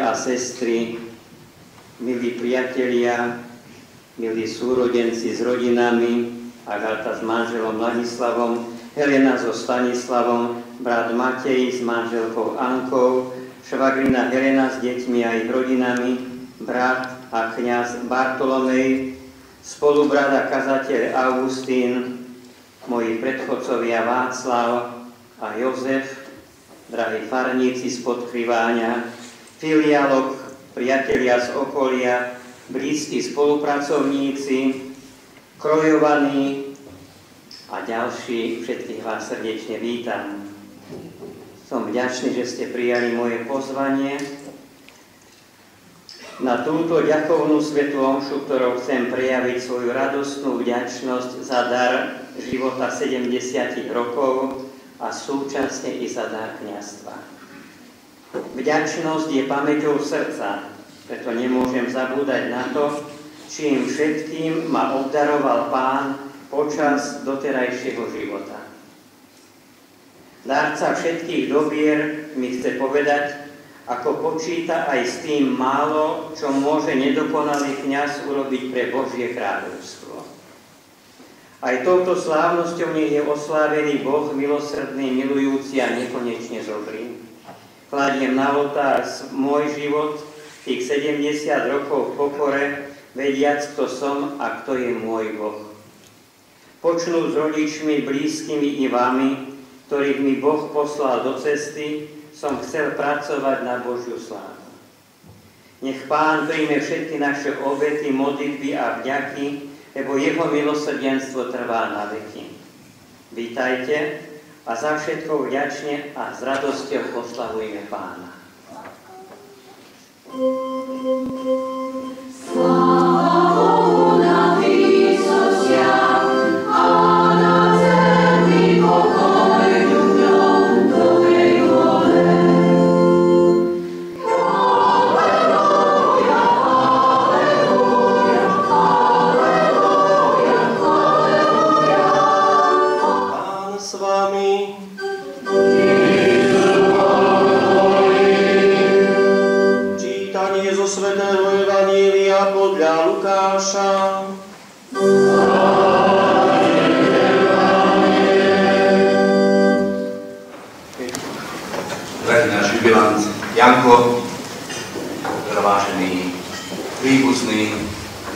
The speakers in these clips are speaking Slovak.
bratia a sestry, milí priatelia, milí súrodenci s rodinami, Agáta s manželom Ladislavom, Helena so Stanislavom, brat Matej s manželkou Ankou, švagrina Helena s deťmi a ich rodinami, brat a kňaz Bartolomej, spolubrat a kazateľ Augustín, moji predchodcovia Václav a Jozef, drahí farníci z Podkriváňa, filiálok, priatelia z okolia, blízki spolupracovníci, krojovaní a ďalší, všetkých vás srdečne vítam. Som vďačný, že ste prijali moje pozvanie na túto ďakovnú svätú omšu, ktorou chcem prejaviť svoju radostnú vďačnosť za dar života 70 rokov a súčasne i za dar kňazstva. Vďačnosť je pamäťou srdca, preto nemôžem zabúdať na to, čím všetkým ma obdaroval Pán počas doterajšieho života. Dárca všetkých dobier mi chce povedať, ako počíta aj s tým málo, čo môže nedokonalý kňaz urobiť pre Božie kráľovstvo. Aj touto slávnosťou nech je oslávený Boh, milosrdný, milujúci a nekonečne dobrý. Kladiem na oltár môj život, tých 70 rokov v pokore, vediac, kto som a kto je môj Boh. Počnú s rodičmi, blízkymi i vami, ktorých mi Boh poslal do cesty, som chcel pracovať na Božiu slávu. Nech Pán príjme všetky naše obety, modlitby a vďaky, lebo jeho milosrdenstvo trvá na veky. Vítajte a za všetko vďačne a s radosťou oslavujme Pána. Slávu na výsostiach a na zemi pokoj ľuďom dobrej vôle. Halleluja, halleluja, halleluja, halleluja. Pán s vami. Čítanie zo svätého Evanjelia podľa Lukáša. Drahý náš jubilant Janko, vážení príbuzní,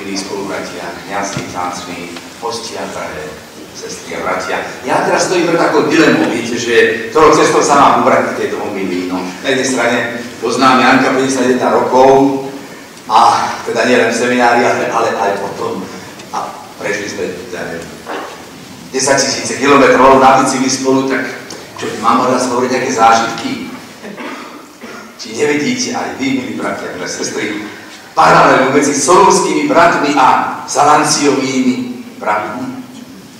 milí spolubratia, kňazi, tácni, hostia, drahé sestry a bratia. Ja teraz stojím pred takou dilemou, viete, že ktorou cestou sa mám ubrať k tejto homílii. No, na jednej strane poznám Janka 51 rokov a teda nielen v seminári, ale aj potom. A prešli sme 10 000 kilometrov na bicykli spolu, tak čo mám raz hovoriť, aké zážitky. Či nevidíte aj vy, milí bratia a sestry, paralelu medzi solúnskými bratmi a salanciovými bratmi.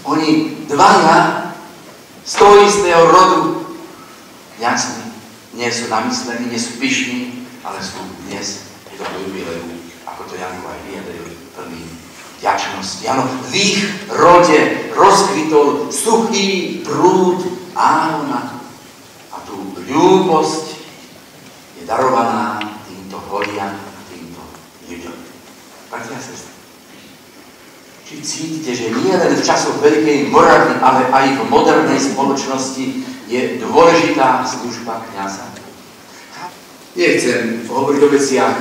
Oni dvaja z toho istého rodu kňazmi nie sú namyslení, nie sú pyšní, ale sú dnes v tomto jubileu, ako to Janko aj vyjadril, plný vďačnosti. Áno, v ich rode rozkvitol suchý prúd Árona a tú ľúbosť je darovaná týmto holiam a týmto ľuďom. Bratia a sestry, či cítite, že nie len v časoch Veľkej Moravy, ale aj v modernej spoločnosti je dôležitá služba kňaza? Nechcem hovoriť o veciach,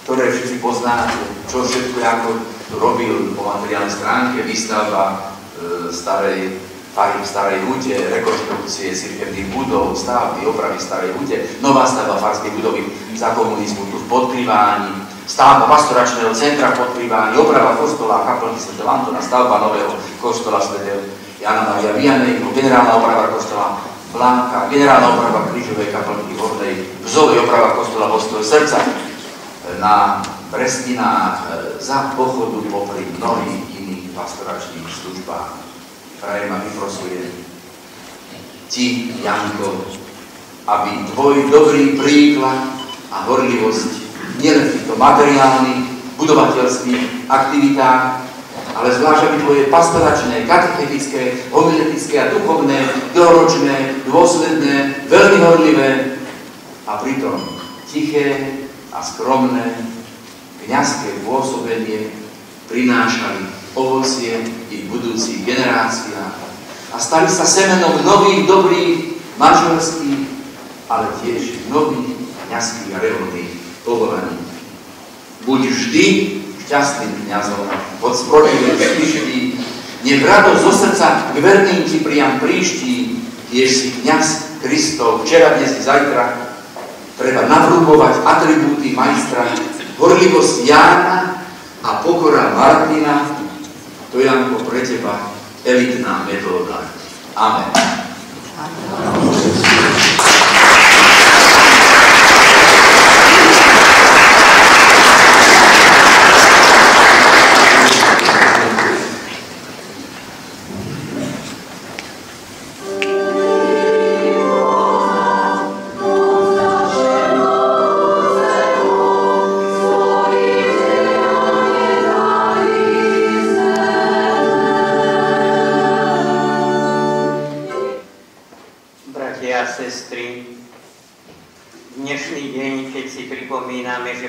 ktoré všetci poznáte, čo všetko Janko robil po materiálnej stránke, výstavba starej fary v Starej Hute, rekonštrukcie cirkevných budov, stavby, opravy Starej Hute, nová stavba farskej budovy za komunizmu tu v Podkriváni, stavba pastoračného centra v Podkriváni, oprava kostola a kaplnky Sv. Antona, stavba nového kostola Sv. Jana Mária Vianney, generálna oprava kostola Blanka, generálna oprava krížovej kaplnky Hornej, vzovej oprava kostola Božského srdca na Brestinách za pochodu popri mnohých iných pastoračných službách. Prajem a vyprosujem ti, Janko, aby tvoj dobrý príklad a horlivosť nielen v týchto materiálnych, budovateľských aktivitách, ale zvlášť aby tvoje pastoračné, katechetické, homiletické a duchovné, dlhoročné, dôsledné, veľmi horlivé a pritom tiché a skromné kňazské pôsobenie prinášali ovocie i v budúcich generáciách a stali sa semenom nových, dobrých, manželských, ale tiež nových kňazských a reholných povolaní. Buď vždy šťastným kňazom, hoď sprodivé vyšší, nech radosť zo srdca k verným ti priam príští, tiež si kňaz Kristov, včera, dnes i zajtra. Treba navrúbovať atribúty majstra, horlivosť Jána a pokora Martina. To, Janko, pre teba elitná metóda. Amen.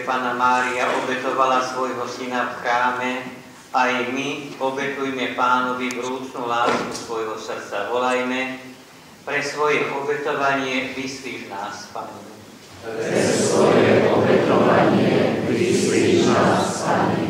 Panna Mária obetovala svojho syna v chráme, aj my obetujme Pánovi vrúcnu lásku svojho srdca. Volajme, pre svoje obetovanie vyslíš nás, Pane. Pre svoje obetovanie vyslíš nás, Pane.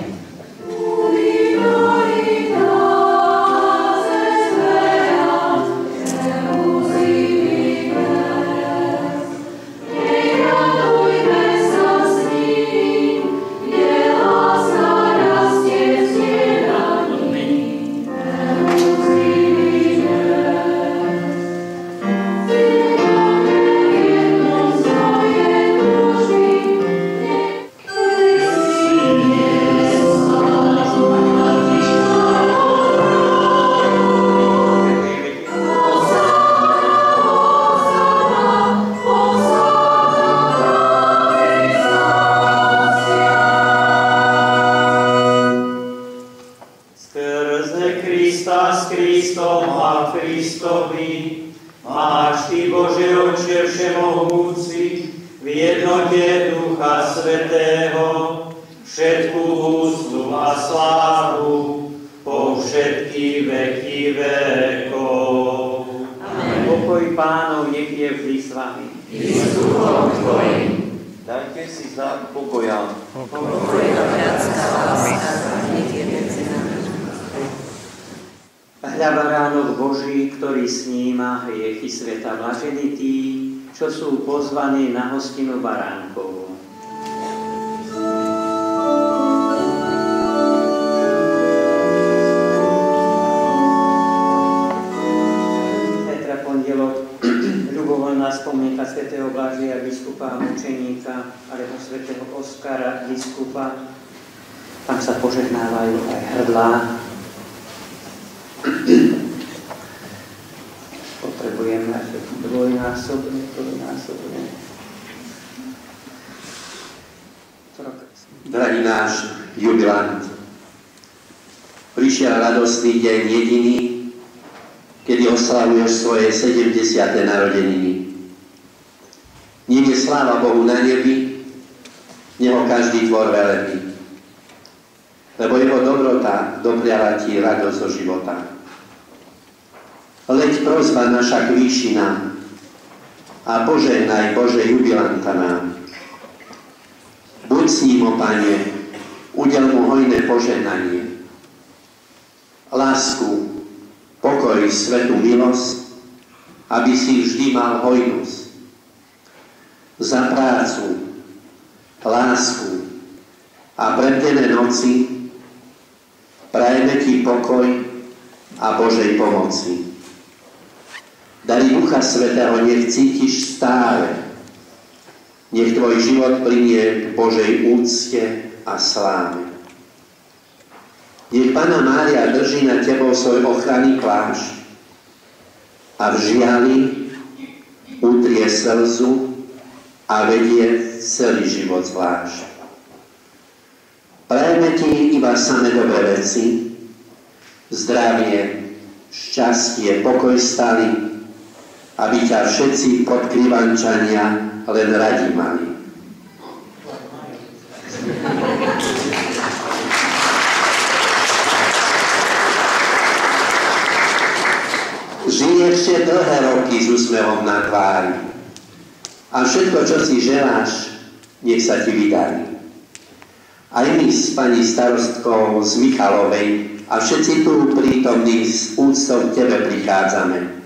Čo sú pozvaní na hostinu baránkovú. Zajtra pondelok, ľubovoľná spomienka svätého Blažia biskupa a mučeníka, alebo svätého Oskara biskupa. Tam sa požehnávajú aj hrdlá. Potrebujeme dvojnásobne. Drahý náš jubilant, prišiel radostný deň jediný, kedy oslavuješ svoje 70. narodeniny. Nech je sláva Bohu na nebi, neho každý tvor velebí, lebo jeho dobrota dopriala ti radosť zo života. Leď prosba naša k výšinám a požehnaj Bože jubilanta nám. Buď s ním, o Pane, udel mu hojné požehnanie, lásku, pokoj, svätú milosť, aby si vždy mal hojnosť. Za prácu, lásku a prebdené noci prajeme ti pokoj a Božej pomoci. Dary Ducha Svätého nech cítiš stále. Nech tvoj život plinie k Božej úcte a sláve. Nech Panna Mária drží nad tebou svoj ochranný plášť a v žiali utrie slzu a vedie celý život zvlášť. Prajeme ti iba samé dobré veci, zdravie, šťastie, pokoj stály, aby ťa všetci podkrývančania len radi mali. Žij ešte dlhé roky s úsmevom na tvári a všetko, čo si želáš, nech sa ti vydarí. Aj my s pani starostkou z Michalovej a všetci tu prítomní s úctou k tebe prichádzame.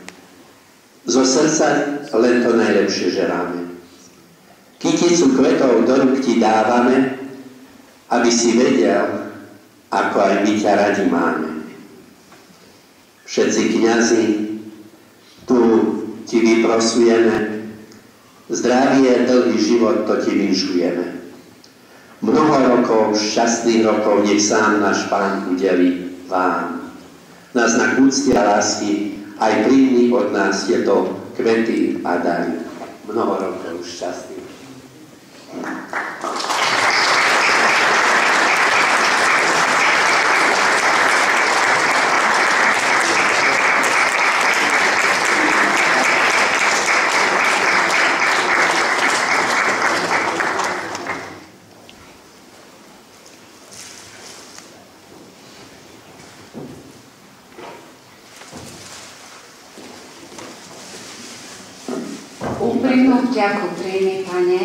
Zo srdca len to najlepšie želáme. Kyticu kvetov do rúk ti dávame, aby si vedel, ako aj my ťa radi máme. Všetci kňazi tu ti vyprosujeme, zdravie, dlhý život to ti vinšujeme. Mnoho rokov, šťastných rokov, nech sám náš Pán udeli vám. Na znak úcty a lásky aj príjmi od nás tieto kvety a dary. Mnoho rokov šťastných. Úprimnú vďaku príjmi, Pane,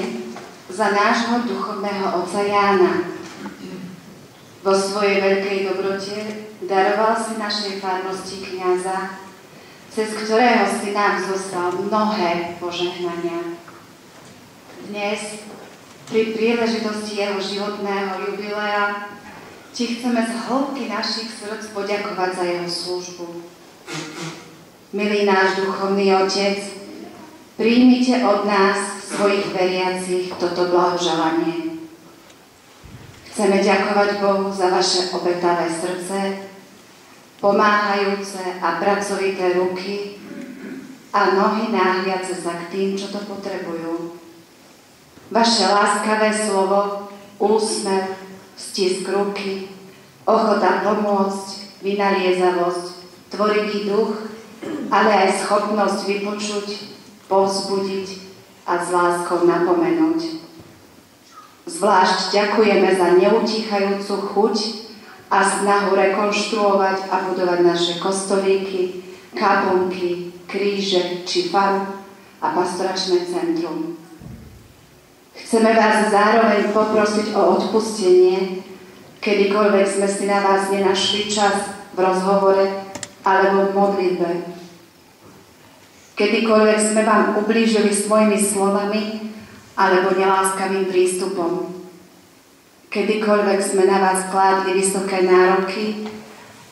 za nášho duchovného otca Jána. Vo svojej veľkej dobrote daroval si našej farnosti kňaza, cez ktorého si nám zoslal mnohé požehnania. Dnes, pri príležitosti jeho životného jubilea, ti chceme z hĺbky našich srdc poďakovať za jeho službu. Milý náš duchovný otec, príjmite od nás, svojich veriacich, toto blahoželanie. Chceme ďakovať Bohu za vaše obetavé srdce, pomáhajúce a pracovité ruky a nohy náhliace sa k tým, čo to potrebujú. Vaše láskavé slovo, úsmev, stisk ruky, ochota pomôcť, vynaliezavosť, tvorivý duch, ale aj schopnosť vypočuť, povzbudiť a s láskou napomenúť. Zvlášť ďakujeme za neutíchajúcu chuť a snahu rekonštruovať a budovať naše kostolíky, kaplnky, kríže či faru a pastoračné centrum. Chceme vás zároveň poprosiť o odpustenie, kedykoľvek sme si na vás nenašli čas v rozhovore alebo v modlitbe. Kedykoľvek sme vám ublížili svojimi slovami alebo neláskavým prístupom. Kedykoľvek sme na vás kládli vysoké nároky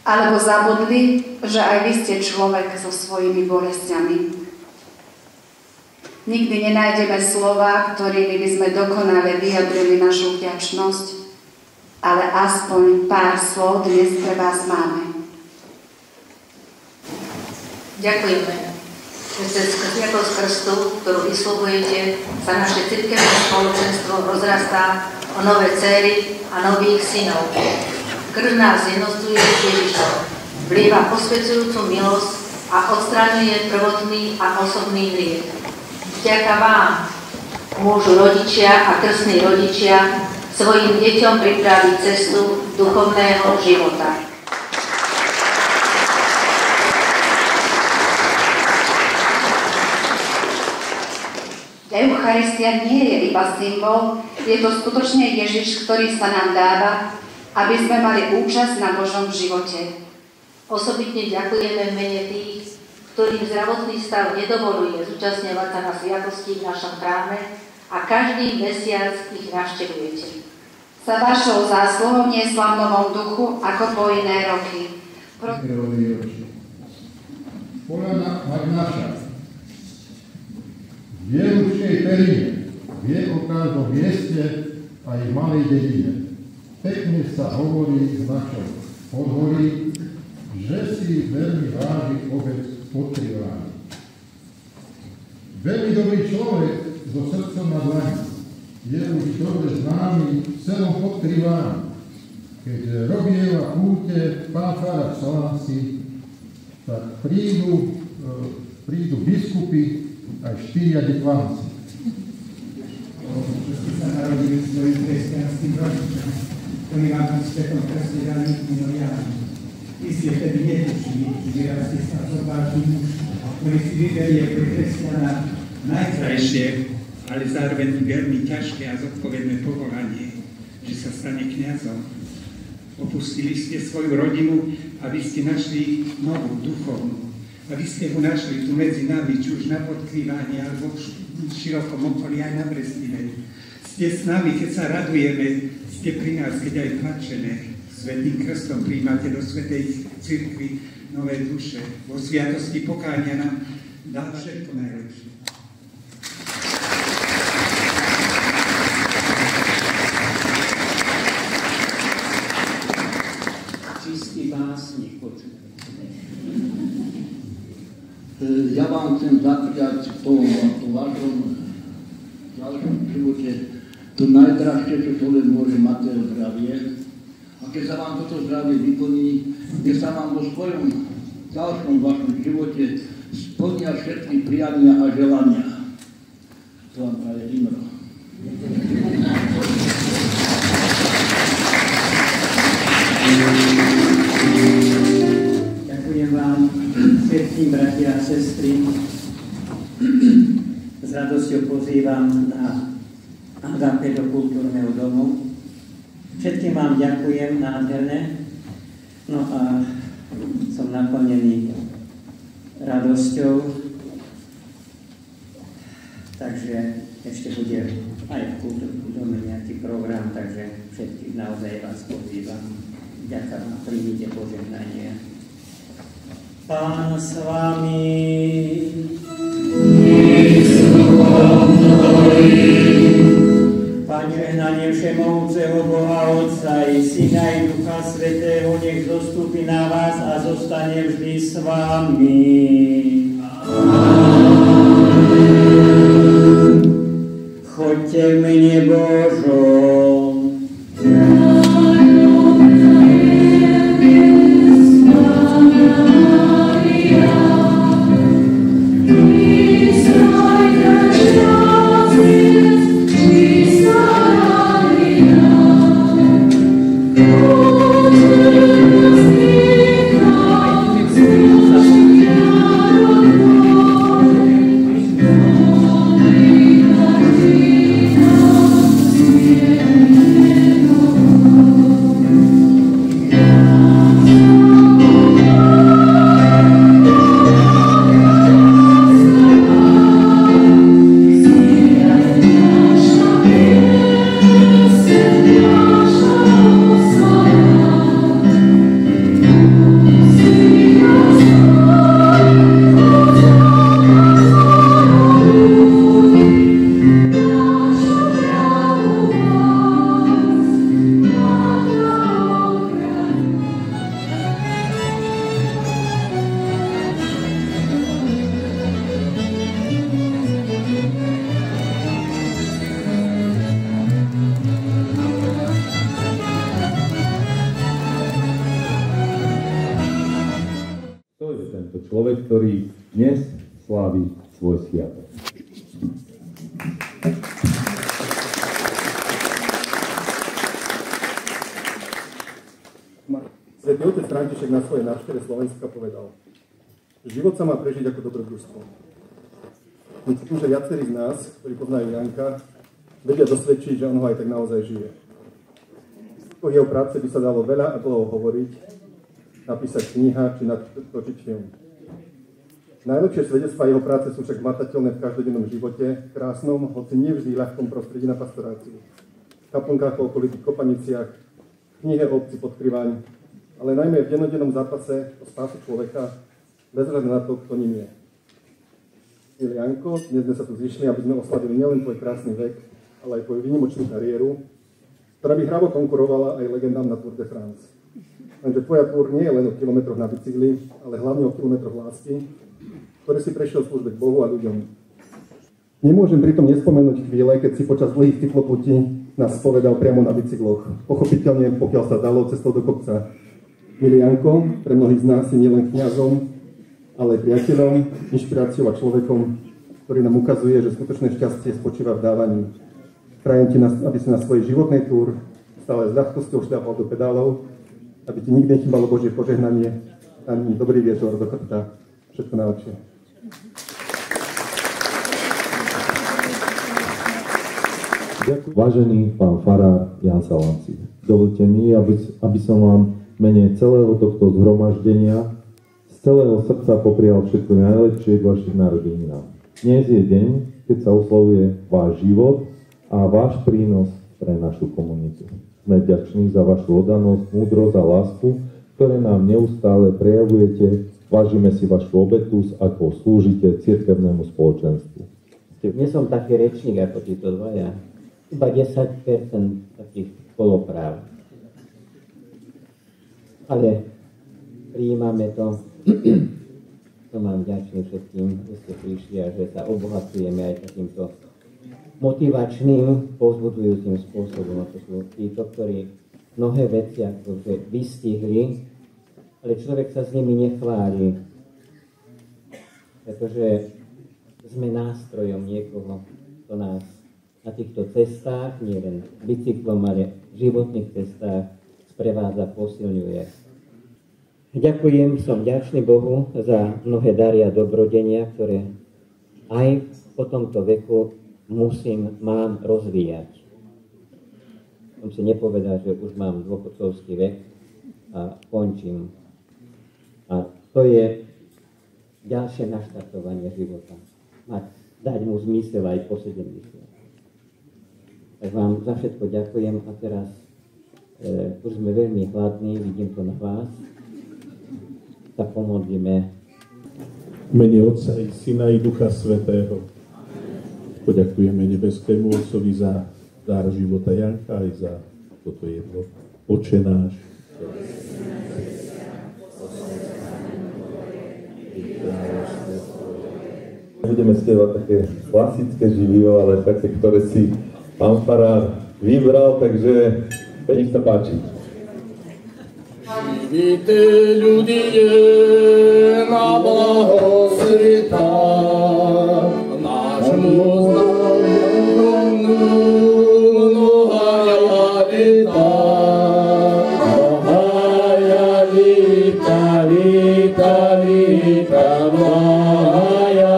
alebo zabudli, že aj vy ste človek so svojimi bolestiami. Nikdy nenájdeme slova, ktorými by sme dokonale vyjadrili našu vďačnosť, ale aspoň pár slov dnes pre vás máme. Ďakujeme. Cez sviatosť krstu, ktorú vyslovujete, sa naše cirkevné spoločenstvo rozrastá o nové dcéry a nových synov. Krst nás jednostuje s Ježišom, vlieva posvedzujúcu milosť a odstraňuje prvotný a osobný hriech. Vďaka vám môžu rodičia a krstní rodičia svojim deťom pripraviť cestu duchovného života. Eucharistia nie je iba symbol, je to skutočne Ježiš, ktorý sa nám dáva, aby sme mali účasť na Božom živote. Osobitne ďakujeme v mene tých, ktorým zdravotný stav nedovoluje zúčastňovať sa na sviatosti v našom chráme a každý mesiac ich navštevujete. Za vašou zásluhou niesla v novom duchu ako po iné roky. Poľana Magnáša v Jeluškej Perine vie o každom mieste aj v malej dedine. Pekne sa hovorí v našom podhorí, že si veľmi váži obec podkrývaný. Veľmi dobrý človek so srdcom na dlani je už dobre známy v celom Podkrývaní. Keď robieva púte pán farár Salanci, tak prídu biskupy aj 4 dekvanci. narodili svojim kresťanským rodičom, ktorí vám v Svetom Krste dali minulý Ján. Vy ste vtedy netušili, že vyrastie sa odvážny muž, ktorý si vyberie pre kresťana najkrajšie, ale zároveň veľmi ťažké a zodpovedné povolanie, že sa stane kňazom. Opustili ste svoju rodinu a vy ste našli novú, duchovnú. A vy ste ho našli tu medzi nami, či už na Podkrývaní, alebo v širokom okolí aj na Brestine. Ste s nami, keď sa radujeme, ste pri nás, keď aj plačeme. Svätým krstom prijímate do svätej cirkvi nové duše. Vo sviatosti pokánia nám dá všetko najlepšie. Básnik, ja vám chcem zapriať v tom vašom ďalšom živote to najdražšie, čo človek môže mať, to je zdravie. A keď sa vám toto zdravie vyplní, keď sa vám vo svojom ďalšom vašom živote splnia všetky priania a želania. To vám praje Imro. Ďakujem vám všetkým, bratia a sestry. S radosťou pozývam na Agape do kultúrneho domu. Všetkým vám ďakujem nádherne. No a som naplnený radosťou. Takže ešte bude aj v kultúrnom dome nejaký program, takže všetkých naozaj vás pozývam. Ďakujem a príjmite požehnanie. Pán s vami. Pán žehnanie všemohúceho Boha Otca i Syna i Ducha Svätého nech zostúpi na vás a zostane vždy s vami. Choďte v mene Božom. Človek, ktorý dnes slávi svoj sviatok. Svätý otec František na svojej návšteve Slovenska povedal: život sa má prežiť ako dobrodružstvo. Myslím, že viacerí z nás, ktorí poznajú Janka, vedia dosvedčiť, že on ho aj tak naozaj žije. O jeho práce by sa dalo veľa a dlho hovoriť, napísať kniha či natočiť film. Najlepšie svedectvá jeho práce sú však hmatateľné v každodennom živote, krásnom, hoci nevždy ľahkom prostredí na pastoráciu. V kaplnkách po okolitých Kopaniciach, v knihe o obci Podkrývaň, ale najmä v dennodennom zápase o spásu človeka, bez hľadu na to, kto ním je. Milý Janko, dnes sme sa tu zišli, aby sme oslavili nielen tvoj krásny vek, ale aj tvoju výnimočnú kariéru, ktorá by hravo konkurovala aj legendám na Tour de France. Lenže tvoja túr nie je len o kilometroch na bicykli, ale hlavne o kilometroch lásky, ktorý si prešiel v službe k Bohu a ľuďom. Nemôžem pritom nespomenúť chvíle, keď si počas dlhých cykloputí nás povedal priamo na bicykloch. Pochopiteľne, pokiaľ sa dalo, cestou do kopca. Milý Janko, pre mnohých z nás si nielen kňazom, ale priateľom, inšpiráciou a človekom, ktorý nám ukazuje, že skutočné šťastie spočíva v dávaní. Prajem ti, aby si na svojej životnej túr stále s ľahkosťou šľapal do pedálov, aby ti nikdy nechýbalo Božie požehnanie, ani dobrý vietor do chrbta. Všetko najlepšie. Vážený pán farár Ján Salanci, dovolte mi, aby som vám v mene celého tohto zhromaždenia z celého srdca poprial všetko najlepšie k vašich narodeninám. Dnes je deň, keď sa oslavuje váš život a váš prínos pre našu komunitu. Sme vďační za vašu oddanosť, múdrosť a lásku, ktoré nám neustále prejavujete. Vážime si vašu obetu, ako slúžite cirkevnému spoločenstvu. Nie som taký rečník ako títo dvaja. Iba 10% takých polopráv. Ale prijímame to. Som vám vďačný všetkým, že ste prišli a že sa obohacujeme aj takýmto motivačným, povzbudzujúcim spôsobom. A to sú títo, ktorí mnohé veci akože vystihli, ale človek sa s nimi nechváli, pretože sme nástrojom niekoho, kto nás na týchto cestách, nie len bicyklom, ale v životných cestách sprevádza, posilňuje. Ďakujem, som vďačný Bohu za mnohé dary a dobrodenia, ktoré aj po tomto veku mám rozvíjať. Som si nepovedal, že už mám dôchodcovský vek a končím. A to je ďalšie naštartovanie života. Dať mu zmysel aj po 70. Tak vám za všetko ďakujem a teraz už sme veľmi hladní, vidím to na vás. Tak pomodlíme. V mene Otca i Syna i Ducha Svätého. Poďakujeme nebeskému Otcovi za dar života Janka aj za toto jedlo. Otče náš. Budeme spievať také klasické živio, ale také, ktoré si pán farár vybral, takže nech sa páči. Živite ľudie na blaho sveta, nášmu znamenú mnohaja lita. Mnohaja lita, lita, lita, mnohaja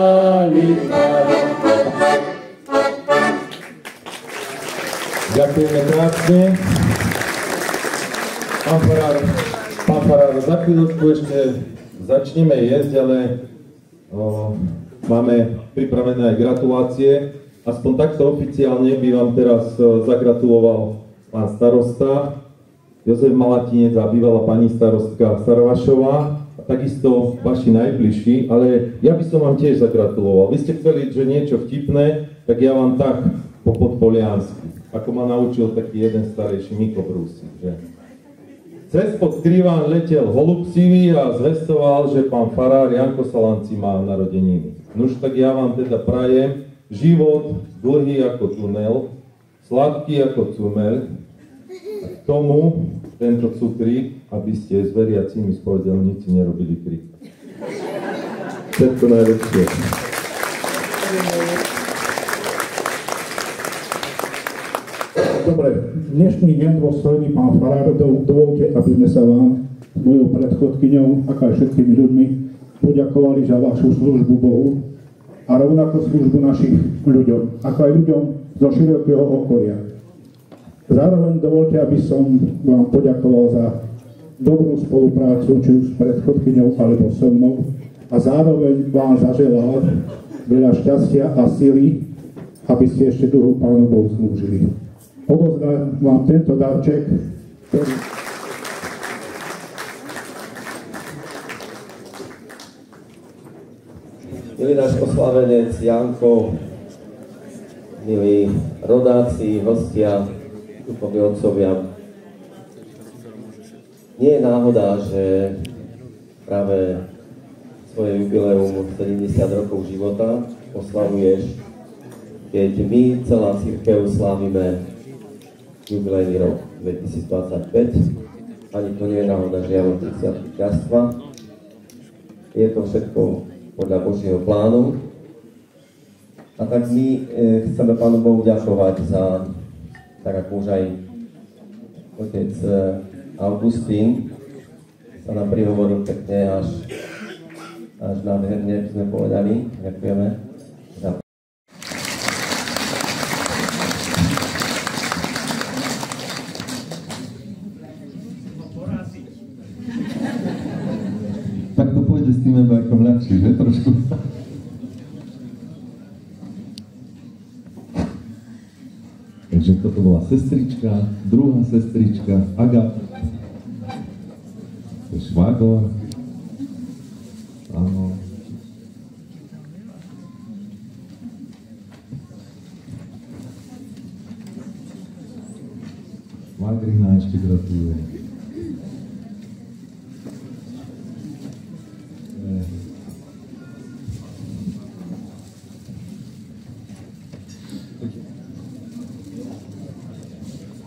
lita. Ďakujeme krásne. Pán farár, za chvíľočku ešte začneme jesť, ale máme pripravené aj gratulácie. Aspoň takto oficiálne by vám teraz zagratuloval pán starosta Jozef Malatinec a bývalá pani starostka Sarvašová a takisto vaši najbližší, ale ja by som vám tiež zagratuloval. Vy ste chceli, že niečo vtipné, tak ja vám tak po podpoliansky, ako ma naučil taký jeden starejší Miko Brúsik, že cez pod Kriván letel holub sivý a zvestoval, že pán farár Janko Salanci má narodeniny. Nuž tak ja vám teda prajem život dlhý ako tunel, sladký ako cumeľ, a k tomu tento cukrík, aby ste s veriacimi spovedelníci nerobili krik. Všetko najlepšie. Dobre, dnešný deň dôstojný pán farár, dovolte, aby sme sa vám s mojou predchodkyňou, ako aj všetkými ľuďmi, poďakovali za vašu službu Bohu a rovnako službu našich ľuďom, ako aj ľuďom zo širokého okolia. Zároveň dovolte, aby som vám poďakoval za dobrú spoluprácu, či už s predchodkyňou alebo so mnou, a zároveň vám zaželal veľa šťastia a sily, aby ste ešte dlho Pánu Bohu slúžili. Odozdám vám tento darček, ktorý... Milý náš oslavenec Janko, milí rodáci, hostia, duchovní otcovia, nie je náhoda, že práve svoje jubileum 70 rokov života oslavuješ, keď my, celá cirkev, slávime jubilejný rok 2025. Ani to nie je náhoda, že ja mám 30 kňazstva. Je to všetko podľa Božieho plánu. A tak my chceme Pánu Bohu ďakovať za, tak ako už aj otec Augustín sa nám prihovoril pekne až nádherne, sme povedali. Ďakujeme. Tak to pôjde s tým ebajkom ľahšie, že? Trošku. Takže toto bola sestrička, druhá sestrička, Agata. To je švagor. Áno. Švagrina ešte gratuluje.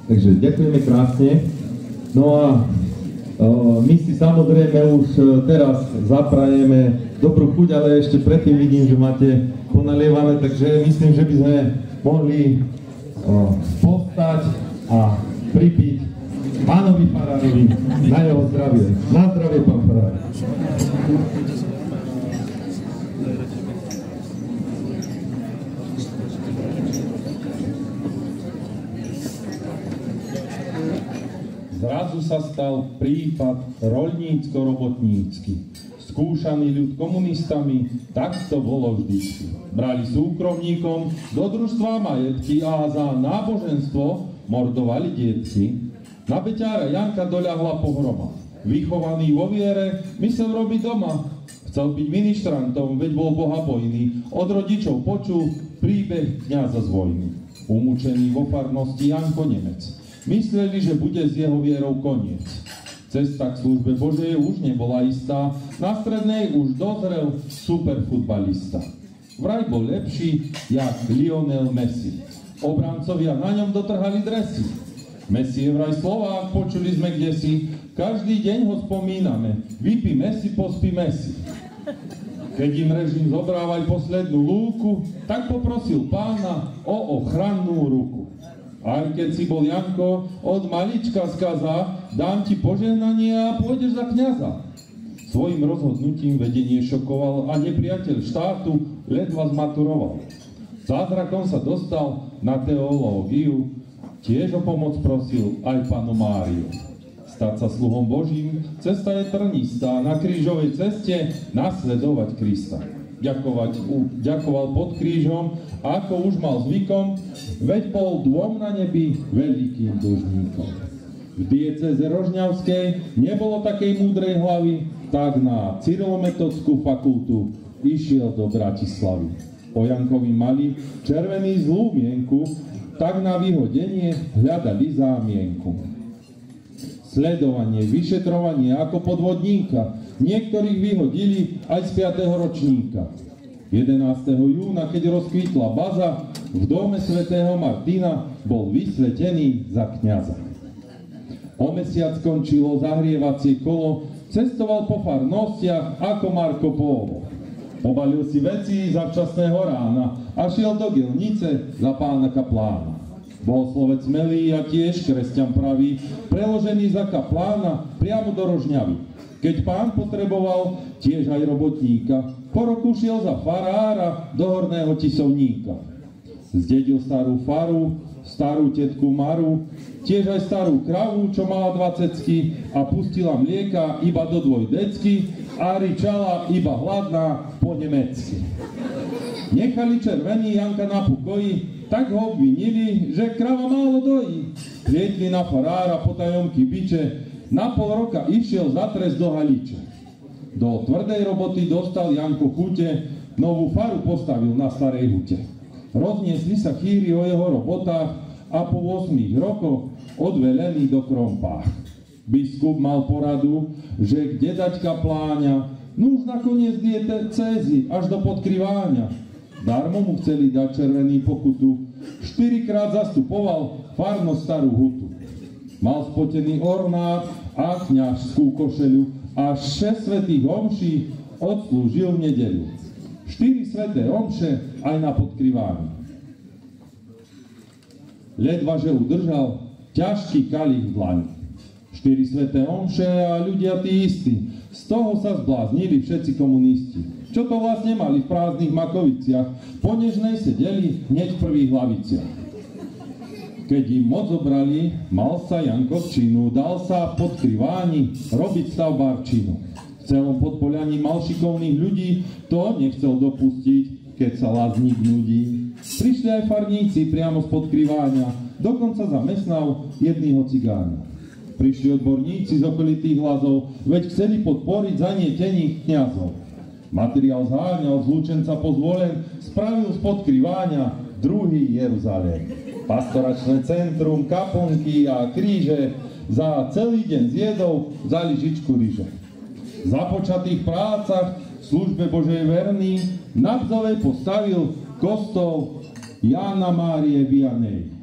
Takže ďakujeme krásne. No a my si samozrejme už teraz zaprajeme dobrú chuť, ale ešte predtým vidím, že máte ponalievané, takže myslím, že by sme mohli povstať a pripiť pánovi farárovi na jeho zdravie. Na zdravie, pán farár. Zrazu sa stal prípad roľnícko-robotnícky. Skúšaný ľud komunistami, tak to bolo vždycky. Brali súkromníkom do družstva majetky a za náboženstvo mordovali detky. Na beťára Janka doľahla pohroma. Vychovaný vo viere, myslel robiť doma. Chcel byť ministrantom, veď bol bohabojný. Od rodičov počul príbeh kňaza z vojny. Umúčený vo farnosti Janko Nemec. Mysleli, že bude s jeho vierou koniec. Cesta k službe Božej už nebola istá, na strednej už dozrel superfutbalista. Vraj bol lepší, jak Lionel Messi. Obrancovia na ňom dotrhali dresy. Messi je vraj Slovák, počuli sme kdesi, každý deň ho spomíname, vypí Messi, pospí Messi. Keď im režim zobrával poslednú lúku, tak poprosil pána o ochrannú ruku. Aj keď si bol Janko, od malička skaza, dám ti požehnanie a pôjdeš za kňaza. Svojim rozhodnutím vedenie šokoval a nepriateľ štátu ledva zmaturoval. Zázrakom sa dostal na teológiu, tiež o pomoc prosil aj panu Máriu. Stať sa sluhom Božím, cesta je trnistá, na krížovej ceste nasledovať Krista. Ďakoval pod krížom, ako už mal zvykom, veď bol dvom na nebi veľkým dlžníkom. V diecéze Rožňavskej nebolo takej múdrej hlavy, tak na Cyrilometodskú fakultu išiel do Bratislavy. O Jankovi mali červený zlú mienku, tak na vyhodenie hľadali zámienku. Sledovanie, vyšetrovanie ako podvodníka, niektorých vyhodili aj z 5. ročníka. 11. júna, keď rozkvitla baza, v dome svätého Martina bol vysvetený za kňaza. O mesiac skončilo zahrievacie kolo, cestoval po farnostiach ako Marco Polo. Pobalil si veci za včasného rána a šiel do Gelnice za pána kaplána. Bol slovec smelý a tiež kresťan pravý, preložený za kaplána priamo do Rožňavy. Keď pán potreboval tiež aj robotníka, po roku šiel za farára do Horného Tisovníka. Zdedil starú faru, starú tetku Maru, tiež aj starú kravu, čo mala 2 cecky a pustila mlieka iba do 2 decky a ričala iba hladná po nemecky. Nechali červený Janka na pokoji, tak ho obvinili, že krava málo dojí. Plietli na farára potajomky biče, na pol roka išiel za trest do Haliče. Do tvrdej roboty dostal Janko chute, novú faru postavil na Starej Hute. Rozniesli sa chýry o jeho robotách a po 8 rokoch odvelený do Krompách. Biskup mal poradu, že kde dať kapláňa, no už nakoniec diecézy až do Podkryváňa. Darmo mu chceli dať červený pokutu, 4-krát zastupoval farnosť Starú Hutu. Mal spotený ornát a kňažskú košeľu a 6 svätých omší odslúžil v nedeľu. 4 sväté omše aj na podkrývání. Ledva, že udržal ťažký kalich v dlani. 4 sväté omše a ľudia tí istí. Z toho sa zbláznili všetci komunisti. Čo to vlastne mali v prázdnych Makoviciach? Po Nežnej sedeli hneď v prvých hlaviciach. Keď im moc zobrali, mal sa Janko v činu, dal sa v podkrýváni robiť stavbárčinu. V celom Podpolyaní mal šikovných ľudí, to nechcel dopustiť, keď sa Lazník nudí. Prišli aj farníci priamo z podkrýváňa, dokonca zamestnal jedného cigáňa. Prišli odborníci z okolitých Lazov, veď chceli podporiť zanietených kňazov. Materiál zháňal z Lučenca pozvolen, spravil z podkrýváňa druhý Jeruzalém. Pastoračné centrum, kaponky a kríže, za celý deň zjedol za lyžičku ryže. V započatých prácach v službe Božej verný na Bzovej postavil kostol Jána Márie Vianej.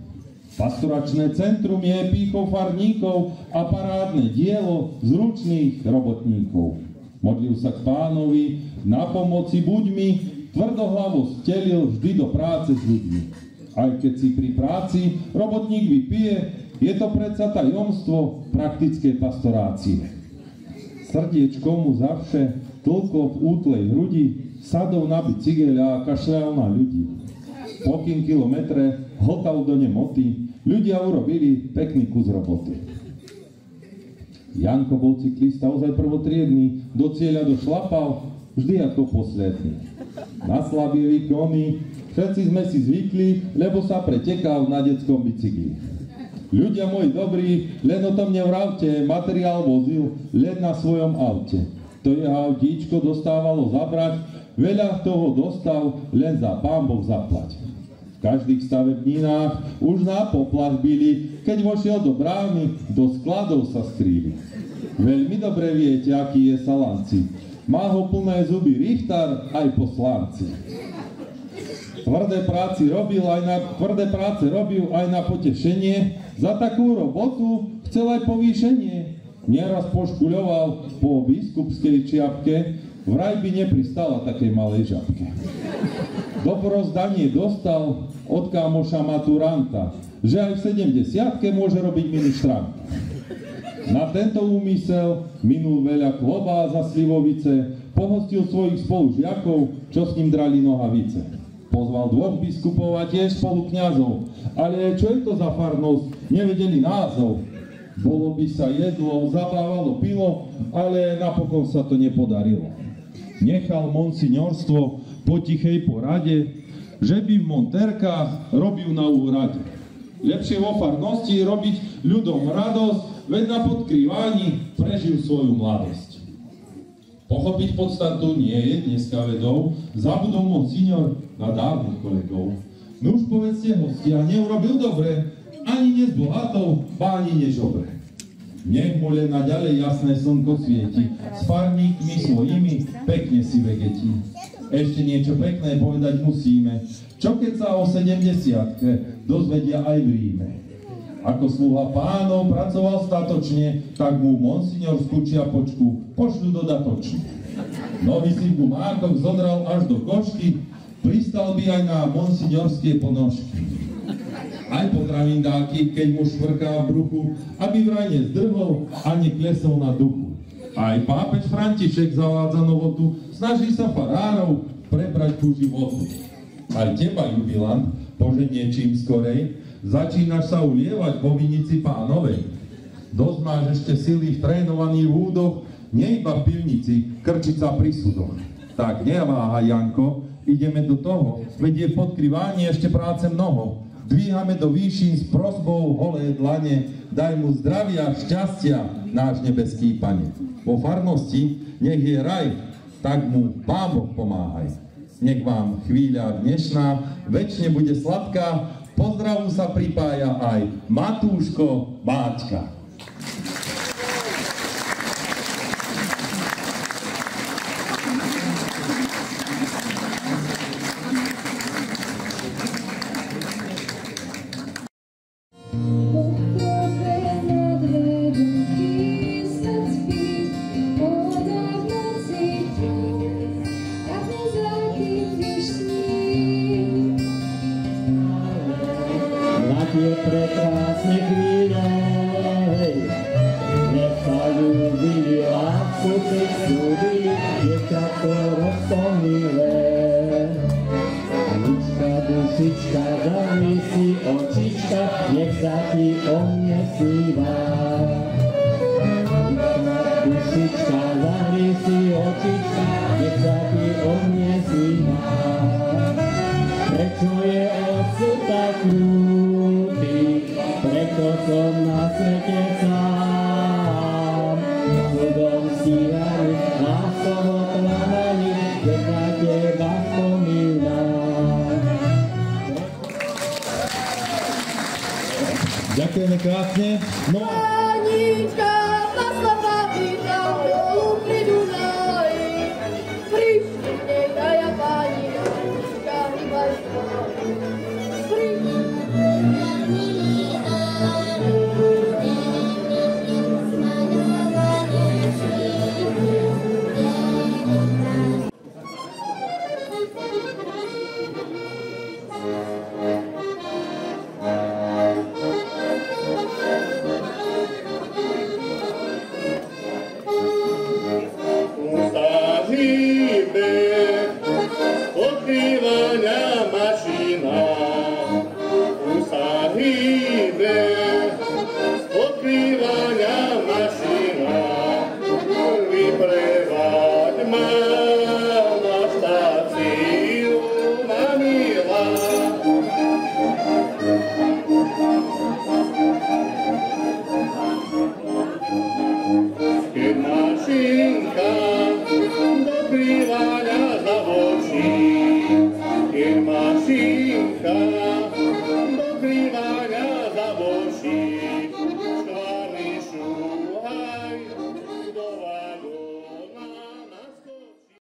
Pastoračné centrum je pýchou farníkov a parádne dielo zručných robotníkov. Modlil sa k Pánovi, na pomoci buď mi, tvrdohlavo stelil vždy do práce s ľuďmi. Aj keď si pri práci robotník vypije, je to predsa tajomstvo praktickej pastorácie. Srdiečko mu zavše toľko v útlej hrudi, sadol na bicykel a kašľal na ľudí. Pokým kilometre hltal do nemoty, ľudia urobili pekný kus roboty. Janko bol cyklista ozaj prvotriedny, do cieľa došlapal, vždy ako posledný. Na slabie výkony všetci sme si zvykli, lebo sa pretekal na detskom bicykli. Ľudia moji dobrí, len o tom nevravte, materiál vozil len na svojom aute. To jeho autíčko dostávalo zabrať, veľa toho dostal, len za Pán Boh zaplať. V každých stavebninách už na poplach byli, keď vošiel do brány, do skladov sa skrýli. Veľmi dobre viete, aký je Salanci. Má ho plné zuby Richtar aj poslanci. Tvrdé práce robil aj na potešenie, za takú robotu chcel aj povýšenie. Nieraz poškuľoval po biskupskej čiapke, vraj by nepristala takej malej žabke. Dobrozdanie dostal od kámoša maturanta, že aj v 70-ke môže robiť ministranta. Na tento úmysel minul veľa klobá za slivovice, pohostil svojich spolužiakov, čo s ním drali nohavice. Pozval 2 biskupov a tiež spolu kňazov, ale čo je to za farnosť, nevedeli názov. Bolo by sa jedlo, zabávalo pilo, ale napokon sa to nepodarilo. Nechal monsignorstvo po tichej porade, že by v Monterkách robil na úrade. Lepšie vo farnosti robiť ľuďom radosť, veď na podkrývaní prežil svoju mladosť. Pochopiť podstatu nie je dneska vedou, zabudol monsignor na dávnych kolegov. Nuž povedzte hostia, neurobil dobre, ani nie s bohatou, ba ani nežobre. Nech mu len naďalej jasné slnko svieti, s farníkmi svojimi pekne si vegetí. Ešte niečo pekné povedať musíme, čo keď sa o 70-ke dozvedia aj v Ríme. Ako sluha Pánov pracoval statočne, tak mu monsignorskú čiapočku pošľu dodatočne. Nohy si v gumákoch zodral až do košky, pristal by aj na monsignorské ponožky. Aj potravín dáky, keď mu švrká v bruchu, aby vraj nezdrhol a neklesol na duchu. Aj pápež František zavádza novotu, snaží sa farárov prebrať ku životu. Aj teba, jubilant, poženie čím skorej, začínaš sa ulievať po vinici Pánovej. Dosť máš ešte sily v trénovaných údoch, nie iba v pivnici, krčica pri súdoch. Tak neváhaj, Janko, ideme do toho, veď je v podkrývaní ešte práce mnoho. Dvíhame do výšin s prosbou holé dlane, daj mu zdravia, šťastia, náš nebeský Pane. Vo farnosti nech je raj, tak mu Pán Boh pomáhaj. Nech vám chvíľa dnešná večne bude sladká, pozdravu sa pripája aj Matúško Máčka. Thank you. súdy, dievčatko roztomilé. Anička, dušička, zavri si očička, nech sa ti o mne sníva. Dušička, zavri si očička, nech sa ti o mne sníva. Prečo je osud tak krúty, preto som na svete sám. Súdom stíhaný, láskou oklamaný, keď na teba spomínam. Ďakujeme krásne. No a... Anička, masla paprika, dolu pri Dunaji. Prišli nej daja páni, Anička, rybačka. Prišli odkrývania mašina, sa hýbe, odkrývania mašina, vyprevať ma na štáciu Manila. Keď mašina